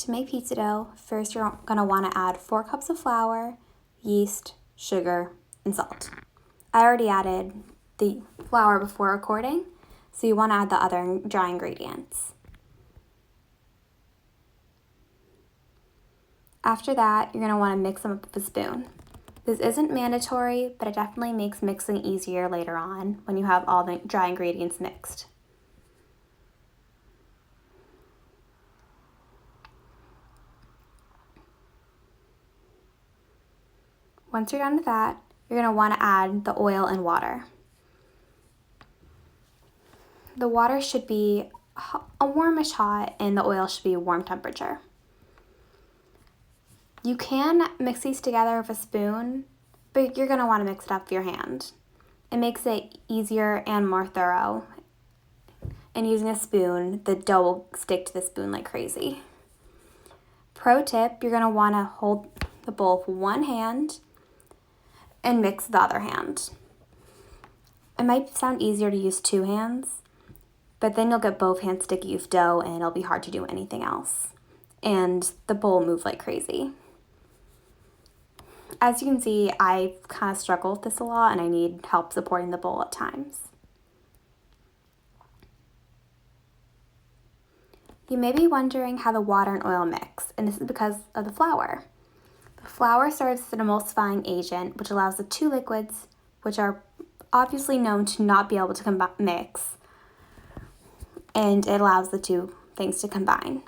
To make pizza dough, first you're going to want to add 4 cups of flour, yeast, sugar, and salt. I already added the flour before recording, so you want to add the other dry ingredients. After that, you're going to want to mix them up with a spoon. This isn't mandatory, but it definitely makes mixing easier later on when you have all the dry ingredients mixed. Once you're done with that, you're going to want to add the oil and water. The water should be a warmish hot and the oil should be a warm temperature. You can mix these together with a spoon, but you're going to want to mix it up with your hand. It makes it easier and more thorough. And using a spoon, the dough will stick to the spoon like crazy. Pro tip, you're going to want to hold the bowl with one hand and mix the other hand. It might sound easier to use 2 hands, but then you'll get both hands sticky with dough and it'll be hard to do anything else. And the bowl will move like crazy. As you can see, I kind of struggle with this a lot and I need help supporting the bowl at times. You may be wondering how the water and oil mix, and this is because of the flour. The flour serves as an emulsifying agent, which allows the 2 liquids, which are obviously known to not be able to mix, and it allows the 2 things to combine.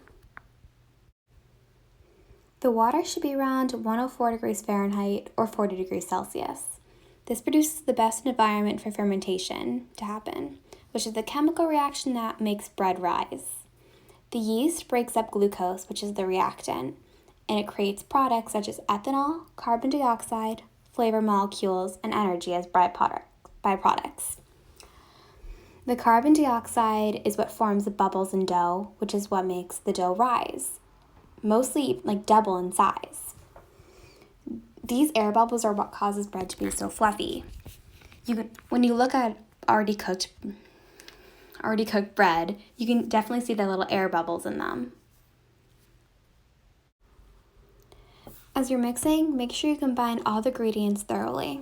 The water should be around 104 degrees Fahrenheit or 40 degrees Celsius. This produces the best environment for fermentation to happen, which is the chemical reaction that makes bread rise. The yeast breaks up glucose, which is the reactant, and it creates products such as ethanol, carbon dioxide, flavor molecules, and energy as byproducts. The carbon dioxide is what forms the bubbles in dough, which is what makes the dough rise, mostly like double in size. These air bubbles are what causes bread to be so fluffy. When you look at already cooked bread, you can definitely see the little air bubbles in them. As you're mixing, make sure you combine all the ingredients thoroughly.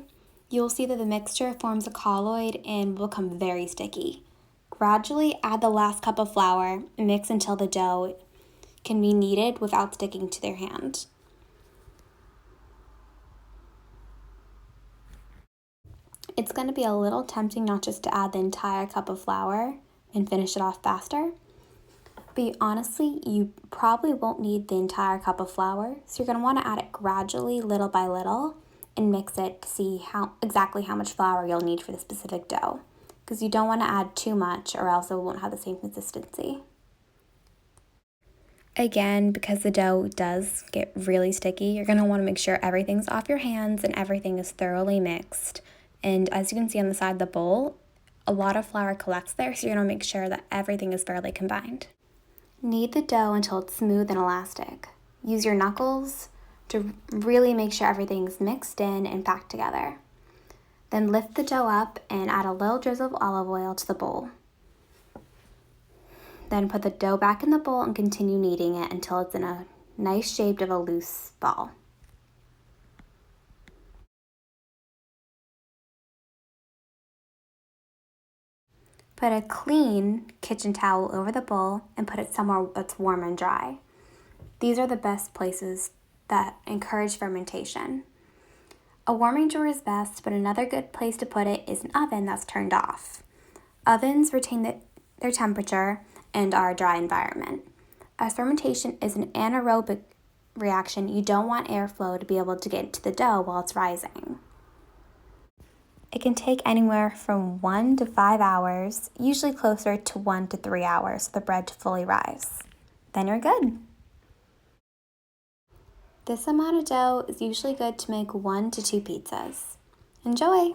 You'll see that the mixture forms a colloid and will become very sticky. Gradually add the last cup of flour and mix until the dough can be kneaded without sticking to their hand. It's going to be a little tempting not just to add the entire cup of flour and finish it off faster. But honestly, you probably won't need the entire cup of flour, so you're going to want to add it gradually, little by little, and mix it to see exactly how much flour you'll need for the specific dough, because you don't want to add too much or else it won't have the same consistency. Again, because the dough does get really sticky, you're going to want to make sure everything's off your hands and everything is thoroughly mixed. And as you can see on the side of the bowl, a lot of flour collects there, so you're going to make sure that everything is fairly combined. Knead the dough until it's smooth and elastic. Use your knuckles to really make sure everything's mixed in and packed together. Then lift the dough up and add a little drizzle of olive oil to the bowl. Then put the dough back in the bowl and continue kneading it until it's in a nice shape of a loose ball. Put a clean kitchen towel over the bowl and put it somewhere that's warm and dry. These are the best places that encourage fermentation. A warming drawer is best, but another good place to put it is an oven that's turned off. Ovens retain their temperature and are a dry environment. As fermentation is an anaerobic reaction, you don't want airflow to be able to get into the dough while it's rising. It can take anywhere from 1 to 5 hours, usually closer to 1 to 3 hours for the bread to fully rise. Then you're good. This amount of dough is usually good to make 1 to 2 pizzas. Enjoy!